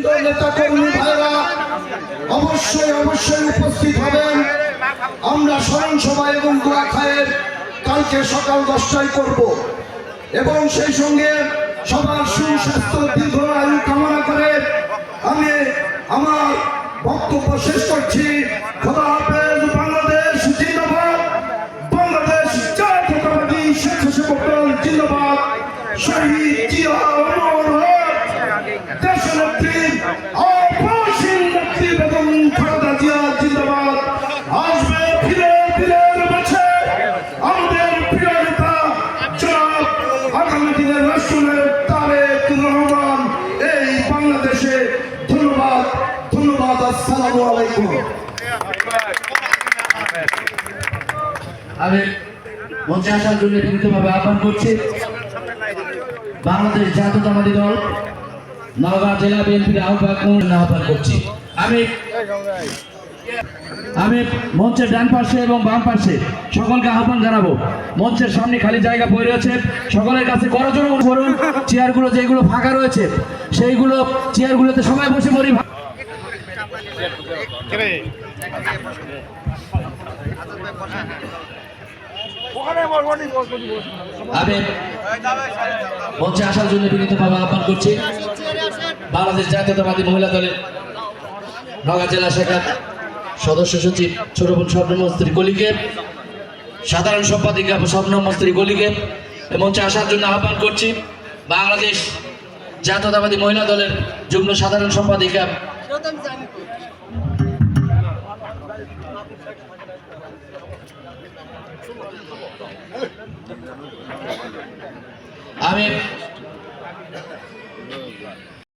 নেতৃবৃন্দ, নেতা কর্মী ভাইরা অবশ্যই উপস্থিত হবেন। আমরা স্মরণ সভা এবং দোয়া খায়ের কালকে সকাল 10টায় করব এবং সেই সঙ্গে সবার সুস্বাস্থ্য দীর্ঘায়ু কামনা করে আমি আমার বক্তব্য শেষ করছি। খোদা হাফেজ। বাংলাদেশ জিন্দাবাদ। বাংলাদেশ জাতীয়তাবাদী স্বেচ্ছাসেবক দল জিন্দাবাদ। শহীদ জিয়া অমর হোক। দেশনেত্রী অপসীম নেত্রী বেগম খালেদা জিয়া জিন্দাবাদ। আসবে ফিরে ফিরে বেছে আমাদের প্রিয় নেতা জনাব আগামী দিনের রাষ্ট্রনায়ক তারেক রহমান এই বাংলাদেশে। ধন্যবাদ। আসসালামু আলাইকুম। আমি মঞ্চে আসার জন্য বিনীতভাবে আহ্বান করছি বাংলাদেশ জাতীয়তাবাদী দল নওগাঁ জেলা বিএনপির আহ্বান করছি। আমি মঞ্চের ডান পাশে এবং বাম পাশে সকলকে আহ্বান জানাবো। মঞ্চের সামনে খালি জায়গা পড়ে রয়েছে, সকলের কাছে করজোড়ে করুন। চেয়ারগুলো যেগুলো ফাঁকা রয়েছে সেইগুলো চেয়ারগুলোতে সবাই বসে পড়ি। আমি মঞ্চে আসার জন্য বিনীতভাবে আহ্বান করছি বাংলাদেশ জাতীয়তাবাদী মহিলা দলের নওগাঁ জেলা শাখার সদস্য সচিব ছোট বোন স্বপ্ন মস্ত্রী কলিকে, সাধারণ সম্পাদিকা স্বপ্ন মস্ত্রী কলিকে মঞ্চে আসার জন্য আহ্বান করছি বাংলাদেশ জাতীয়তাবাদী মহিলা দলের যুগ্ম সাধারণ সম্পাদিকা আমি